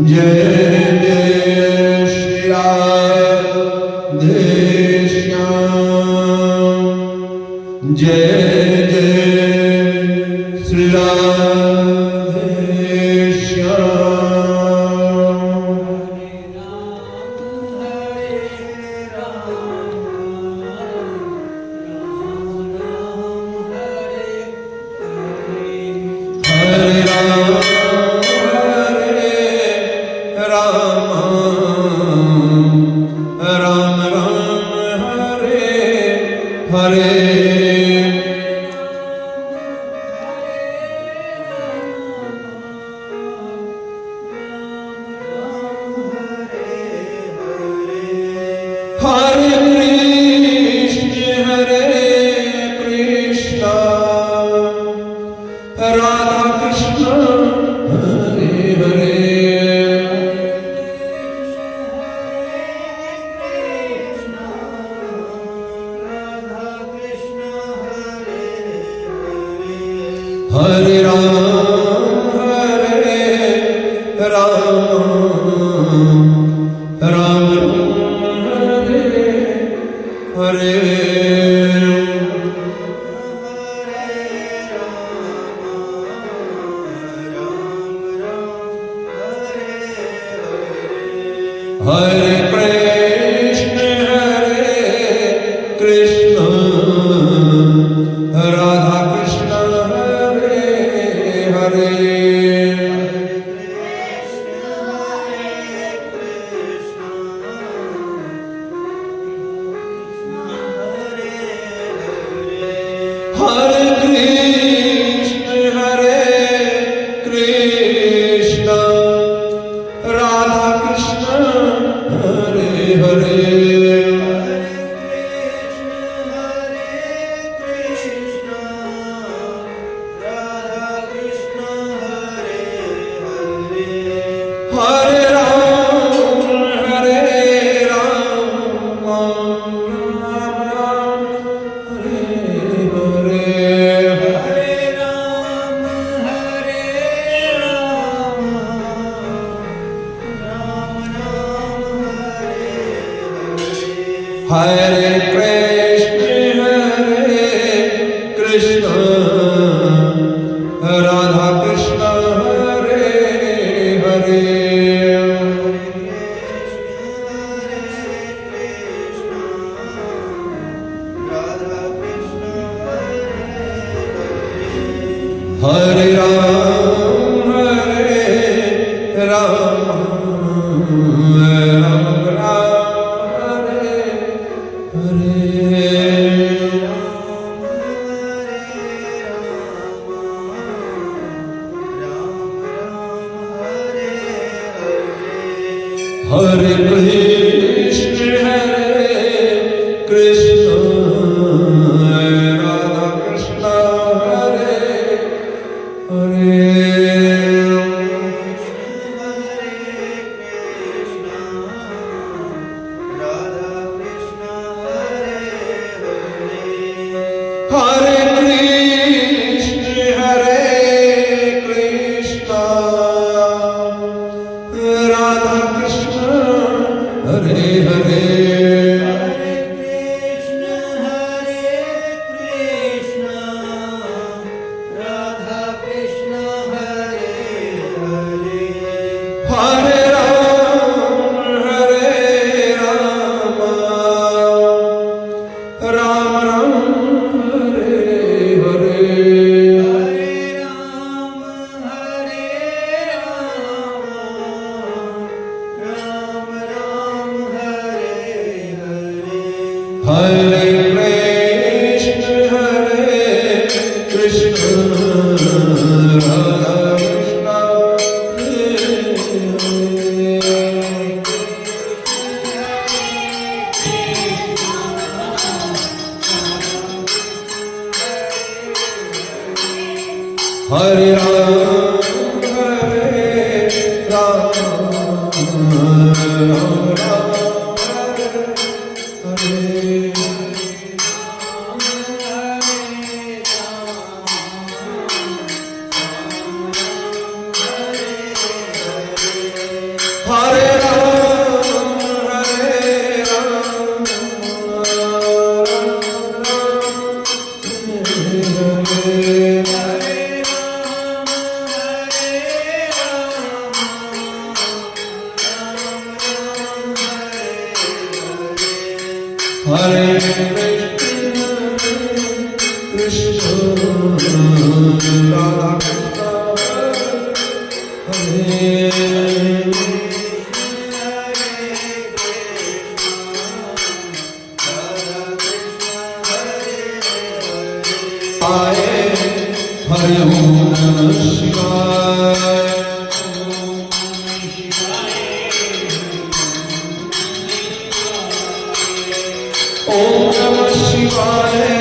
जय जय श्री राधे श्याम, जय जय श्री राधे श्याम। हरे राम राम राम हरे हरे। हरे कृष्ण राधा कृष्ण हरे हरे। हरे राम राम हरे हरे। हरे कृष्ण राधा कृष्ण हरे हरे। हरे कृष्ण राधा कृष्ण हरे हरे। हरे राम हरे कृष्ण राधा कृष्ण हरे हरे। हरे राम हरे हरे। हरे कृष्ण राधा कृष्ण हरे हरे। हरे कृष्ण राधा कृष्ण हरे हरे। हरे राम राम हरे हरे। हरे कृष्ण राधा कृष्ण हरे Ram Hare Krishna, Radha Krishna, Hare Om Namah Shivaya. Om Namah Shivaya,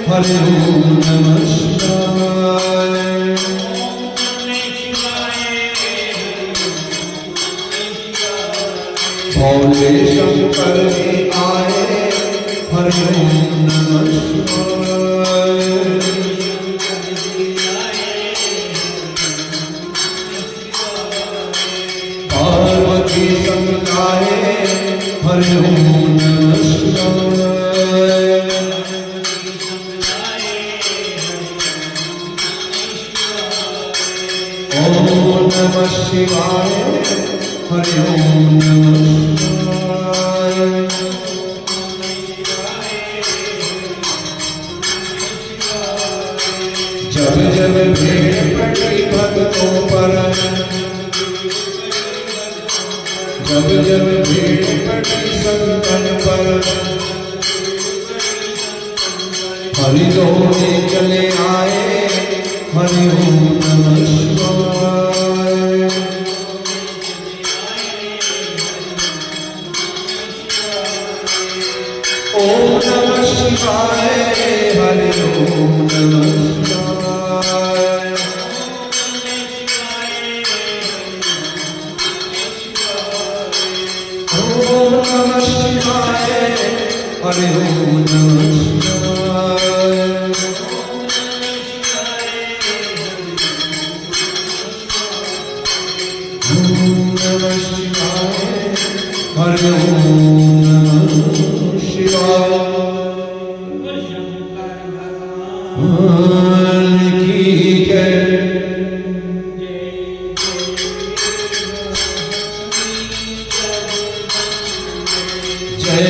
Hare Om Namah Shivaya. Bhole Shankar ji aaye, Hare Om Namah Shivaya. Parvati Sang aaye, Hare Om Namah Shivaya. Om Namah Shivaya, Hare Om Namah Shivaya. जब जब भीड़ पड़ी भक्तों पर, जब जब भीड़ पड़ी संतन पर, हरि दौड़े चले आए, हरि ओम नमः शिवाय। ओम नमः शिवाय, हरि ओम नमः शिवाय। ओम नमः शिवाय, हरि ओम नमः शिवाय। Om Namah Shivaya, Hare Om Namah Shivaya. Bhagwan ki jai. Jai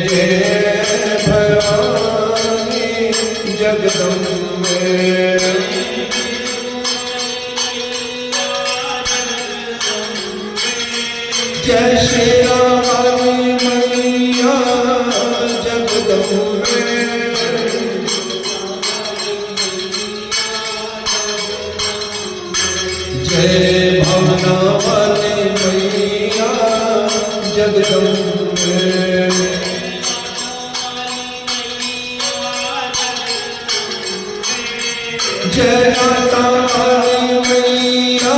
Jai Bhavani Jagadambe. जय श्री राम मैया जगदम्बे। जय भवनावती मैया जगदम्बे। जय माता मैया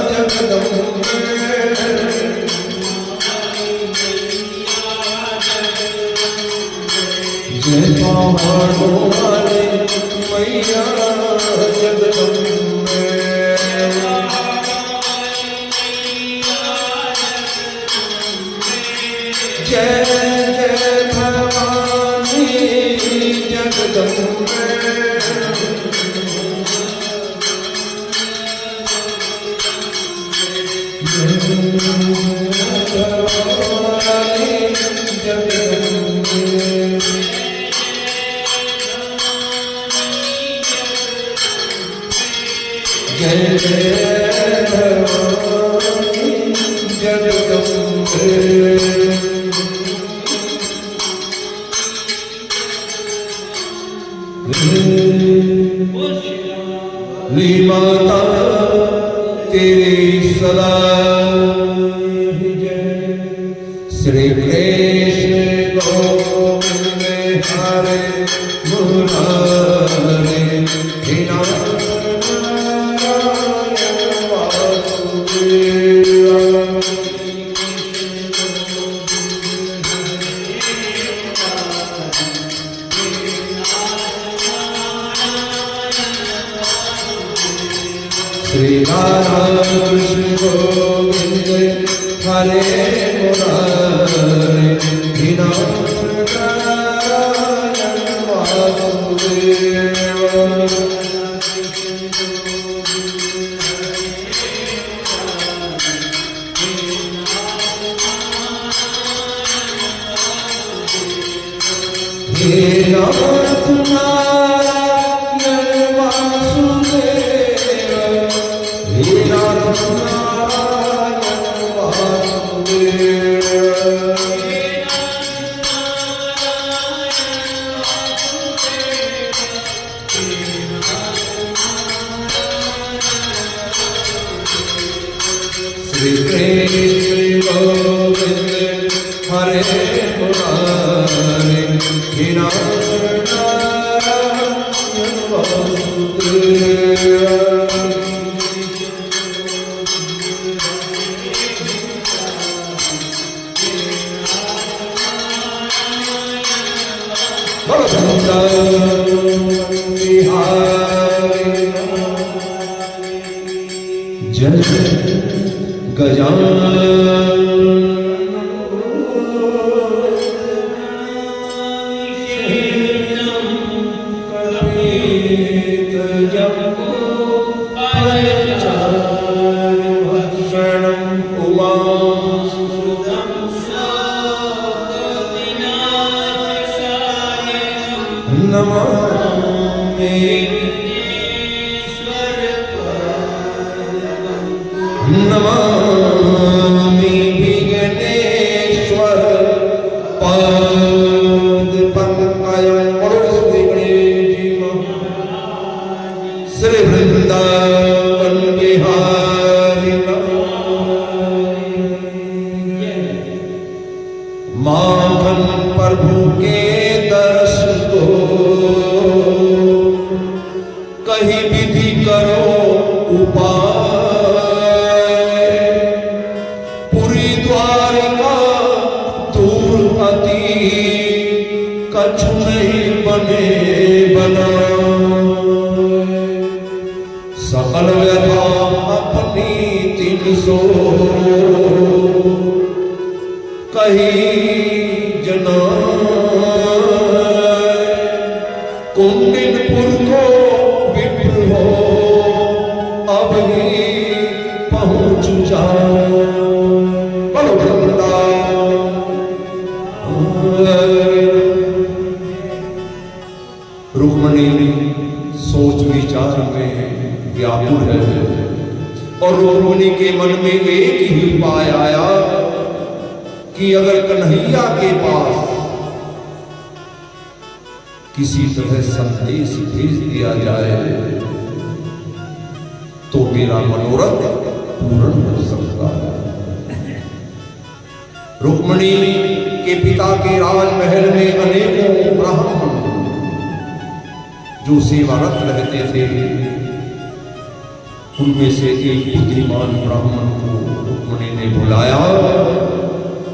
जगदम्बे। जय पहाड़ों वाली मैया जगदम्बे। जय जय भवानी जगदम्बे। जय भवानी जगदम्बे। जय जय भवानी जगदम्बे। माता तेरी सदा जय। श्री कृष्ण गोविंद हरे मुरारे, हे Shri Radha Krishna Govind Hare Murari Vinod Vasudeva हे नाथ नारायण वासुदेव, हे नाथ नारायण वासुदेव, श्री कृष्ण गोविंद हरे मुरारे, हे नारायण वासुदेव। बोलो बिहारी जय गजानन नमामि विघ्नेश्वर पाद पंकजं। बोलो श्री गणेश जी महाराज, श्री वृंदावन बिहारी माखन प्रभु के दर्श को कहीं विधि करो उपाय, पूरी द्वारिका दूर अति कछु नहीं बने बना, सकल व्यथा अपनी तिन सो कहीं जना, कुंडिनपुर को विप्र हो अब ही पहुंच जाओ। बोलो रुक्मणी सोच विचार में व्याकुल है और रुक्मणी के मन में एक ही उपाय आया कि अगर कन्हैया के पास किसी तरह संदेश भेज दिया जाए तो मेरा मनोरथ पूर्ण हो सकता है। रुक्मणी के पिता के राजमहल में अनेकों ब्राह्मण जो सेवारत रहते थे, उनमें से एक बुद्धिमान ब्राह्मण को रुक्मणी ने बुलाया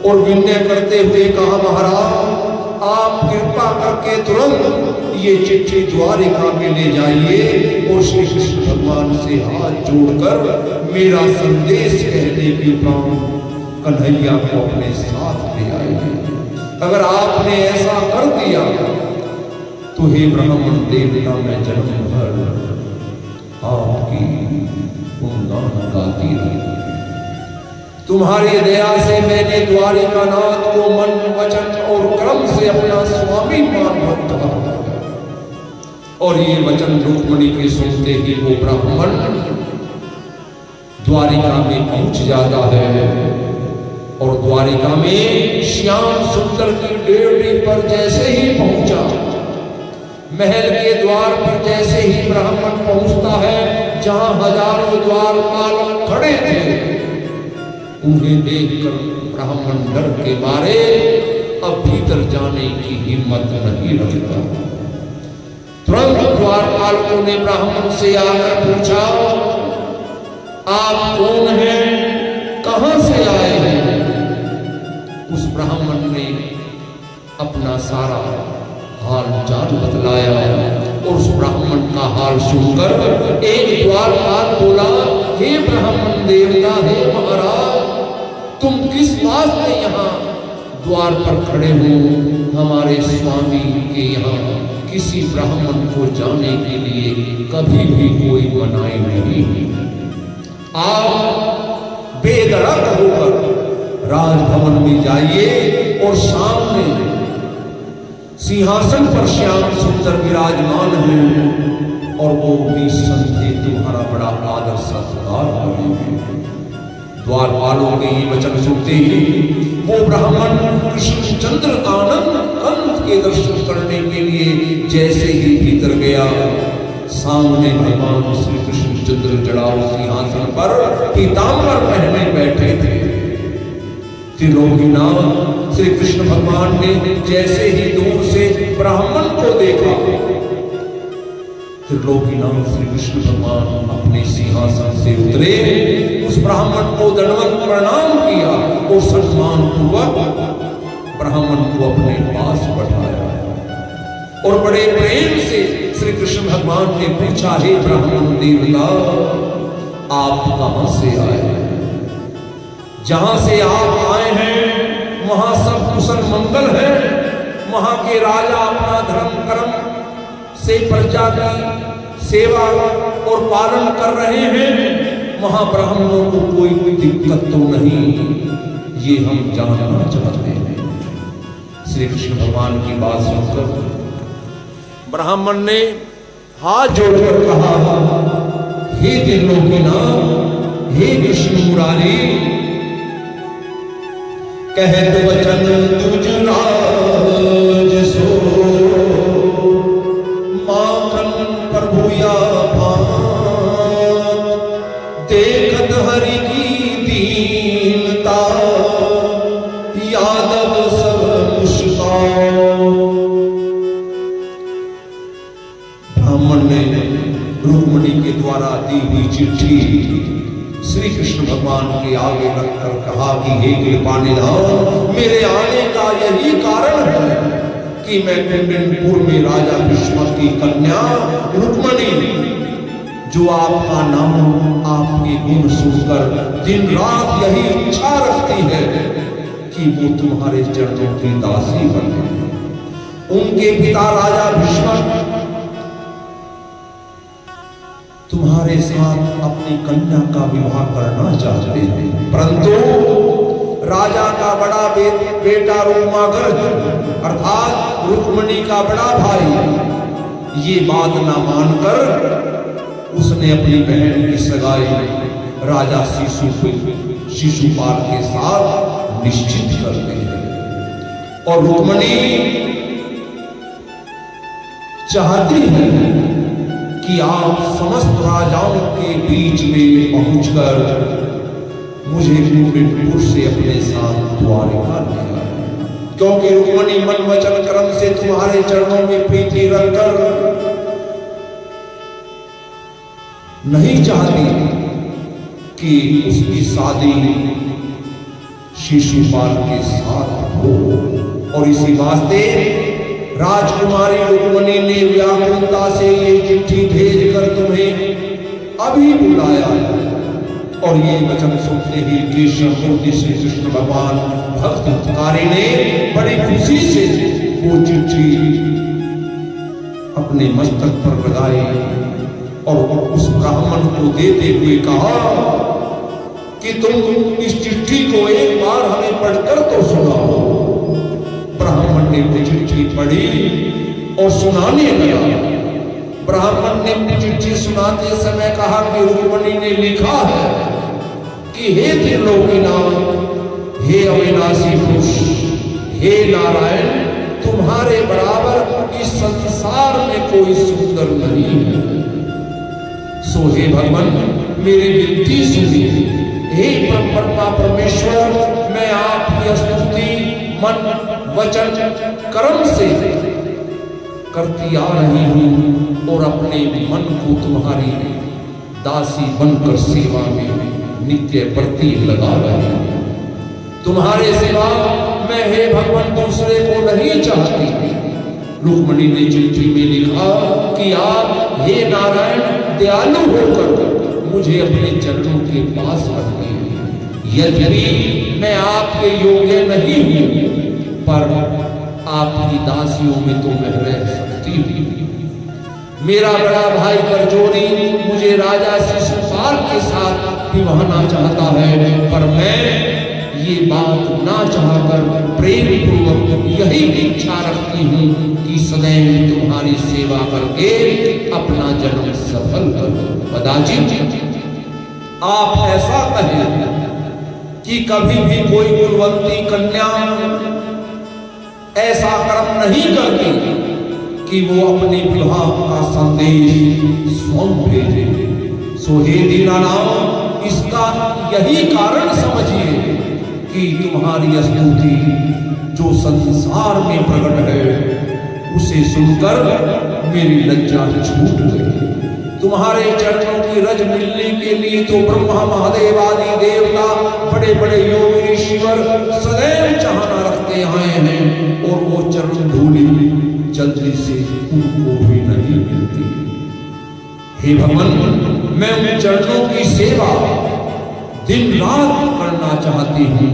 और विनय करते हुए कहा, महाराज आप कृपा करके तुरंत ये चिट्ठी द्वारिका में ले जाइए और श्री कृष्ण भगवान से हाथ जोड़कर मेरा संदेश कहने के काम कन्हैया को अपने साथ ले आइए। अगर आपने ऐसा कर दिया तो हे ब्राह्मण देवता मैं जन्म भर आपकी गुणगान गाती रहूंगी। तुम्हारी दया से मैंने द्वारिकानाथ को मन वचन और कर्म से अपना स्वामी मान रखा और ये वचन रुक्मणी के सुनते ही वो ब्राह्मण द्वारिका में पहुंच जाता है और द्वारिका में श्याम सुंदर की डेवढ़ी पर जैसे ही पहुंचा, महल के द्वार पर जैसे ही ब्राह्मण पहुंचता है जहां हजारों द्वारपाल खड़े थे, उन्हें देखकर ब्राह्मण डर के मारे अब भीतर जाने की हिम्मत नहीं रखता। तुरंत द्वारपालों ने ब्राह्मण से आकर पूछा, आप कौन हैं, कहां से आए हैं? उस ब्राह्मण ने अपना सारा हाल चाल बतलाया और उस ब्राह्मण का हाल सुनकर एक द्वारपाल बोला, हे ब्राह्मण देवता, हे महाराज, तुम किस वास्ते यहाँ द्वार पर खड़े हो? हमारे स्वामी के यहाँ किसी ब्राह्मण को जाने के लिए कभी भी कोई मनाही नहीं। आप बेधड़क होकर राजभवन में जाइए और सामने सिंहासन पर श्याम सुंदर विराजमान हैं और वो निसंदेह तुम्हारा बड़ा आदर सत्कार करेंगे। द्वारपालों के ये वचन सुनते ही वो ब्राह्मण कृष्णचंद्र आनंद कंठ के दर्शन करने के लिए जैसे ही भीतर गया, सामने भगवान श्री कृष्णचंद्र जड़ाऊ सिंहासन पर पीतांबर पहने बैठे थे। त्रिलोकीनाथ श्री कृष्ण भगवान ने जैसे ही दूर से ब्राह्मण को देखा, त्रिलोकीनाथ श्री कृष्ण भगवान अपने सिंहासन से उतरे, उस ब्राह्मण को दंडवत प्रणाम किया और सम्मान पूर्वक ब्राह्मण को अपने पास बैठाया और बड़े प्रेम से श्री कृष्ण भगवान ने पूछा, हे ब्राह्मण देवता, आप कहां से आए? जहां से आप आए हैं वहां सब कुशल मंगल है। वहां के राजा अपना धर्म कर्म से प्रजा की सेवा और पालन कर रहे हैं। वहां ब्राह्मणों को कोई दिक्कत तो नहीं, ये हम जानना चाहते हैं। श्री कृष्ण भगवान की बात सुनकर ब्राह्मण ने हाथ जोड़कर कहा, हे त्रिलोकीनाथ, हे कृष्ण मुरारी, कहत वचन तुझ राज सो, माखन प्रभु या भान, देखत हरि की दीनता, यादव सब मुस्कान। ब्राह्मण ने रुक्मिणी के द्वारा दी हुई चिट्ठी श्री कृष्ण भगवान के आगे रखकर कहा कि हे कृपानिधान, मेरे आने का यही कारण है कि मैं कुंडनपुर में राजा भीष्म की कन्या रुक्मिणी, जो आपका नाम आपके गुण सुनकर दिन रात यही इच्छा रखती है कि वो तुम्हारे चरणों की दासी बने। उनके पिता राजा भीष्म तुम्हारे साथ अपनी कन्या का विवाह करना चाहते हैं, परंतु राजा का बड़ा बेटा रुक्मागर्ज अर्थात रुक्मिणी का बड़ा भाई ये बात ना मानकर उसने अपनी बहन की सगाई राजा शिशुपाल के साथ निश्चित कर दी है। और रुक्मिणी चाहती है कि आप समस्त राजाओं के बीच में पहुंचकर मुझे कुंडनपुर से अपने साथ द्वारिका ले आए, क्योंकि रुक्मिणी मन वचन कर्म से तुम्हारे चरणों में प्रीति रखकर नहीं चाहती कि उसकी शादी शिशुपाल के साथ हो। और इसी वास्ते राजकुमारी रुक्मिणी ने व्याकुलता से ये चिट्ठी भेजकर तुम्हें अभी बुलाया। और ये वचन सुनते ही केशवमूर्ति श्री कृष्ण भगवान भक्तकारी ने बड़ी खुशी से वो चिट्ठी अपने मस्तक पर लगाई और उस ब्राह्मण को देते हुए कहा कि तुम इस चिट्ठी को एक बार हमें पढ़कर तो सुनाओ। ब्राह्मण ने वो चिट्ठी पढ़ी और सुनाने लगा। ब्राह्मण ने चिट्ठी सुनाते समय कहा कि रुक्मिणी ने लिखा है कि हे त्रिलोकीनाथ, हे अविनाशी पुरुष, हे नारायण, तुम्हारे बराबर इस संसार में कोई सुंदर नहीं है। सो हे भगवान, मेरी विनती सुनिए। हे परमात्मा परमेश्वर, मैं आपकी स्तुति मन वचन कर्म से करती आ रही हूं और अपने मन को तुम्हारी दासी बनकर सेवा में नित्य प्रति लगा रही हूं। तुम्हारे सिवा मैं हे भगवान दूसरे को नहीं चाहती। रुक्मिणी ने चिट्ठी में लिखा कि आप हे नारायण दयालु होकर मुझे अपने चरणों के पास रखिए। यद्यपि मैं आपके योग्य नहीं हूं, पर आपकी दासियों में तो मैं रह सकती हूँ। मेरा बड़ा भाई परजोरी मुझे राजा शिशुपाल के साथ विवाहना चाहता है, पर मैं ये बात ना चाहकर प्रेम पूर्वक यही इच्छा रखती हूँ कि सदैव तुम्हारी सेवा करके अपना जन्म सफल करूं। पिताजी, आप ऐसा कहें कि कभी भी कोई कुलवंती कन्या ऐसा कर्म नहीं करती कि वो अपने विवाह का संदेश स्वयं भेजे। सो हे दीनानाथ, इसका यही कारण समझिए कि तुम्हारी स्तुति जो संसार में प्रकट है उसे सुनकर मेरी लज्जा छूट गई। तुम्हारे चरणों की रज मिलने के लिए तो ब्रह्मा महादेव आदि देवता, बड़े बड़े योगी ऋषिवर सदैव चाहना रखते आए हैं, और वो चरण धूलि जल्दी से उनको भी नहीं मिलती। हे भगवान, मैं उन चरणों की सेवा दिन रात करना चाहती हूँ,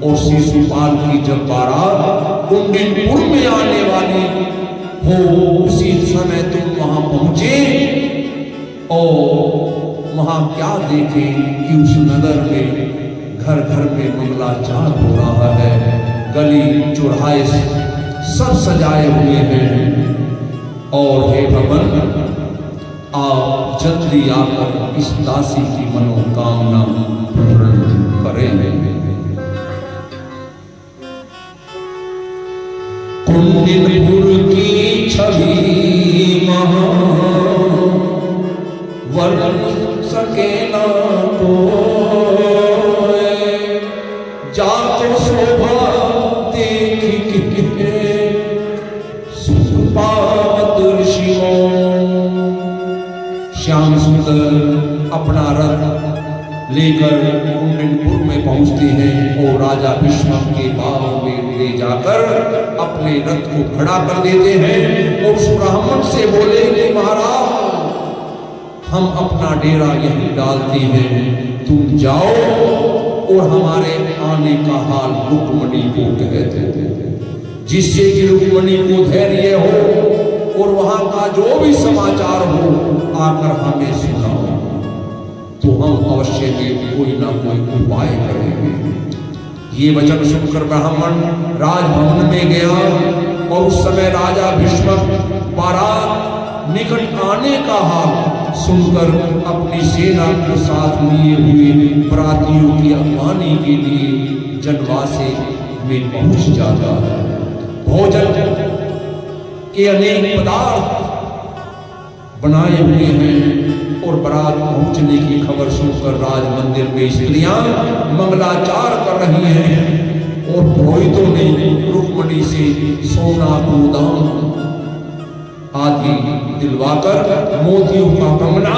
और शिशुपाल की जब बारात कुंडिनपुर में आने वाली हो उसी समय तुम वहां पहुंचे और वहां क्या देखे कि उस नगर में घर घर में मंगलाचार हो रहा है, गली चौराहे सब सजाए हुए हैं। और हे भगवान, आप जल्दी आकर इस दासी की मनोकामना पूर्ण करें। कुंडिनपुर की छवि महा वर्णन सके ना कोई, जातो शोभा देखी के सुख पावत ऋषियों। श्याम सुंदर अपना रथ लेकर कुंडिनपुर में पहुंचते हैं और राजा भीष्म के बाग में ले जाकर अपने रथ को खड़ा कर देते हैं, और उस ब्राह्मण से बोले कि महाराज, हम अपना डेरा यहीं डालते हैं, तुम जाओ और हमारे आने का हाल रुक्मणी को कह दो, जिससे कि रुक्मणी को धैर्य हो और वहां का जो भी समाचार हो आकर हमें सुनाओ, तो हम अवश्य में कोई ना कोई उपाय करेंगे। ये वचन सुनकर ब्राह्मण राजभवन में गया, और उस समय राजा भीष्म बारात निकट आने का हाल सुनकर अपनी सेना को साथ लिए हुए बरातियों की अगवानी के लिए जनवासे में पहुंच जाता है। भोजन के अनेक पदार्थ बनाए हुए हैं, और बारात पहुंचने की खबर सुनकर राज मंदिर में स्त्रियां मंगलाचार कर रही हैं, और पुरोहितों ने रुक्मणी से सोना गोदाम आदि दिलवाकर मोतियों का कंगना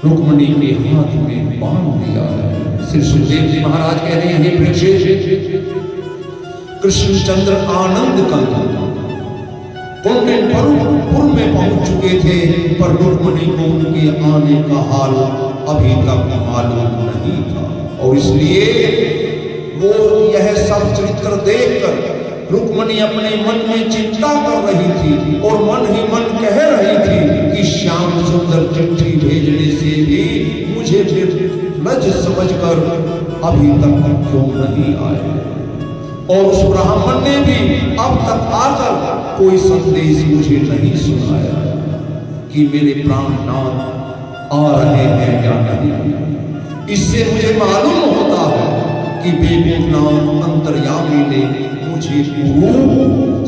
रुक्मणी के हाथ में बांध दिया है। श्री सुखदेव जी महाराज कह रहे हैं, परीक्षित, कृष्णचंद्र आनंद कंद कुंडिनपुर में पहुंच चुके थे, पर रुक्मणी को उनके आने का हाल अभी तक मालूम नहीं था, और इसलिए वो यह सब चरित्र देखकर रुक्मणी अपने मन में चिंता कर रही थी, और मन ही मन कह रही थी कि श्याम सुंदर चिट्ठी भेजने से भी मुझे लज समझकर अभी तक क्यों नहीं आए, और उस ब्राह्मण ने भी अब तक आकर कोई संदेश मुझे नहीं सुनाया कि मेरे प्राणनाथ आ रहे हैं या नहीं। इससे मुझे मालूम होता है कि बेबूनाथ अंतर्यामी ने मुझे गुरु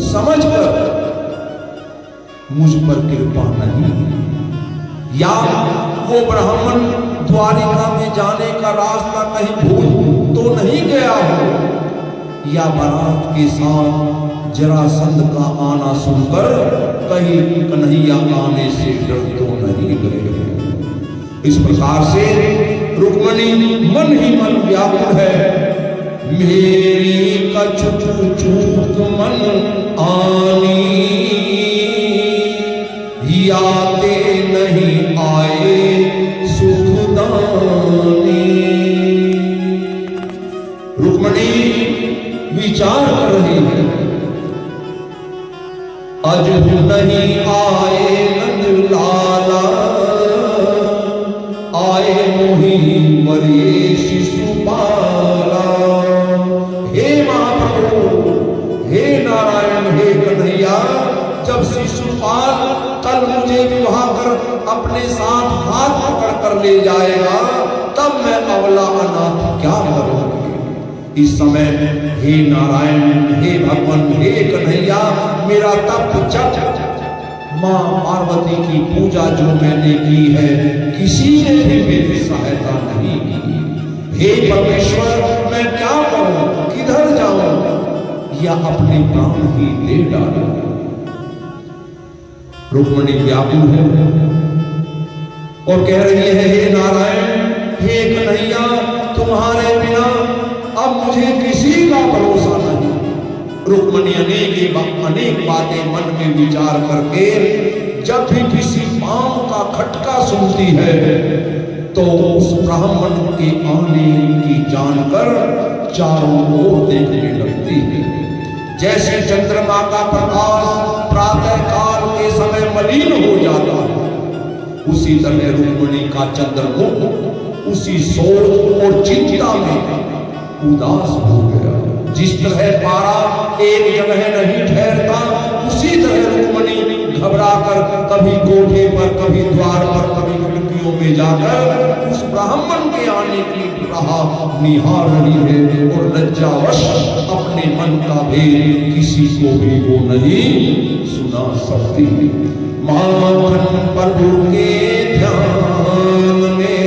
समझकर मुझ पर कृपा नहीं, या वो ब्राह्मण द्वारिका में जाने का रास्ता कहीं भूल तो नहीं गया हो, या बारात के साथ जरासंध का आना सुनकर कहीं कन्हैया आने से डर तो नहीं गए। इस प्रकार से रुक्मणी मन ही मन व्याकुल है, मेरी कछु चूक मन आनी, याते नहीं आए सुखदानी। रुक्मणी विचार कर रही प्रभु नहीं आए नंद लाला, आए मोही वरिये शिशुपाला। हे महाप्रभु, हे नारायण, हे कन्हैया, जब शिशुपाल कल मुझे विवाह कर अपने साथ हाथ पकड़ कर ले जाएगा, तब मैं अबला अनाथ क्या करूंगी। इस समय हे नारायण, हे भगवान, हे कन्हैया, मेरा तप जप मां पार्वती की पूजा जो मैंने की है, किसी ने भी मेरी सहायता नहीं की। हे परमेश्वर, मैं क्या करूं, किधर जाऊं, या अपने प्राण ही दे डालूं। रुक्मिणी व्याकुल है और कह रही है, हे नारायण, हे कन्हैया, तुम्हारे बिना अब मुझे किसी का भरोसा नहीं। रुक्मिणी अनेक बातें मन में विचार करके जब भी किसी पांव का खटका सुनती है तो उस ब्राह्मण के आने की जानकर चारों ओर देखने लगती है। जैसे चंद्रमा का प्रकाश प्रातः काल के समय मलिन हो जाता है, उसी तरह रुक्मिणी का चंद्रमुख उसी सोच और चिंता में उदास हो गया। जिस तरह पारा एक जगह नहीं ठहरता, उसी तरह रुक्मिणी घबराकर कभी कोठे पर, कभी द्वार पर, कभी खिड़कियों में जाकर उस ब्राह्मण के आने की राह निहार रही है और लज्जावश अपने मन का भेद किसी को भी वो नहीं सुना सकती। माखन प्रभु के ध्यान में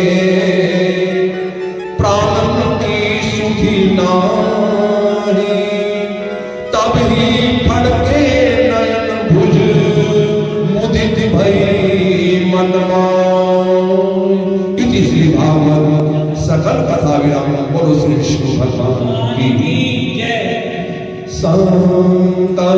प्राणन की सुधि नारी, तब ही फड़के नयन भुज मुदित भई मन मां। इति श्री भागवत सकल कथा विराम। बोलो श्री विष्णु भगवान की जय। संता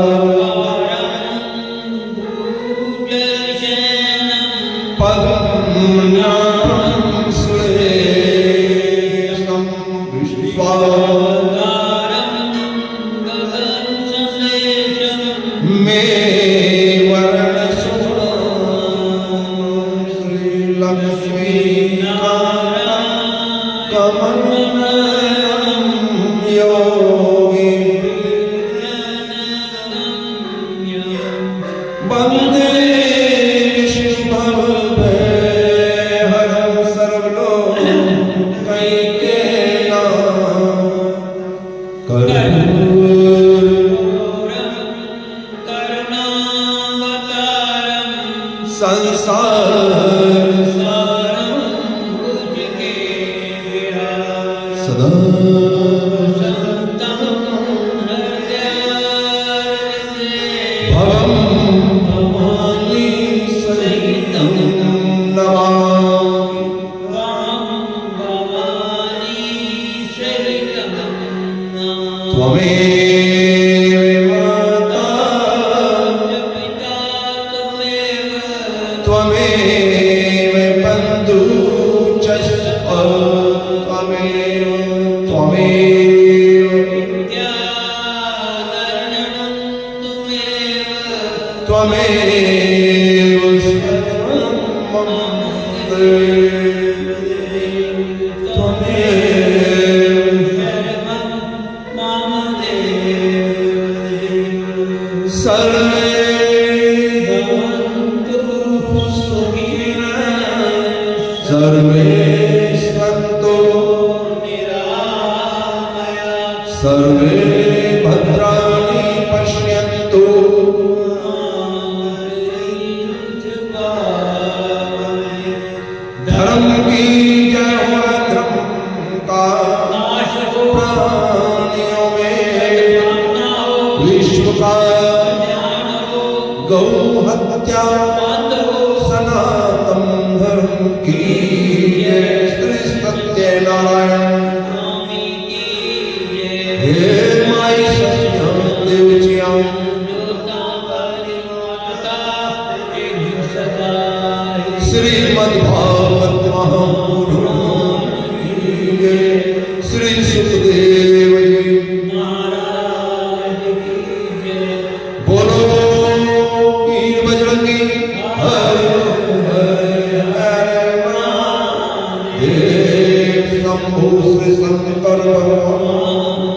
उस शंकर भगवान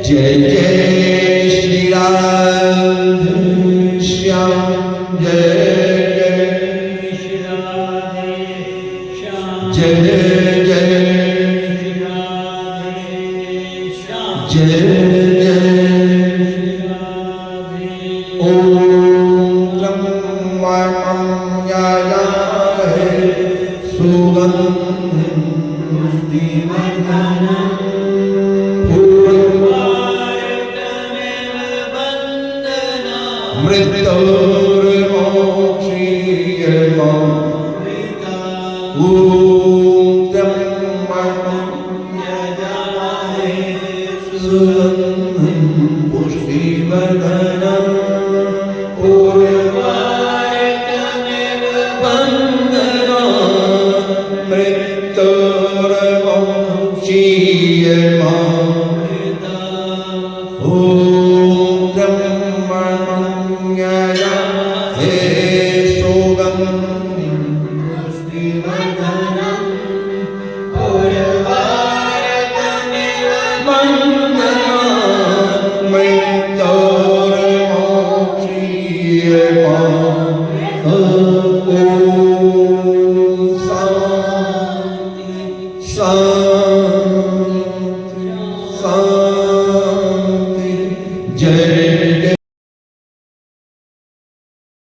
जय जय श्री राधे श्याम जय जय श्री राधे श्याम जय जय श्री राधे श्याम जय जय श्री राधे ओम त्र्यंबकं यजामहे सुगंधिं पुष्टिवर्धनम् मृत्युर्मोक्षीयमामृता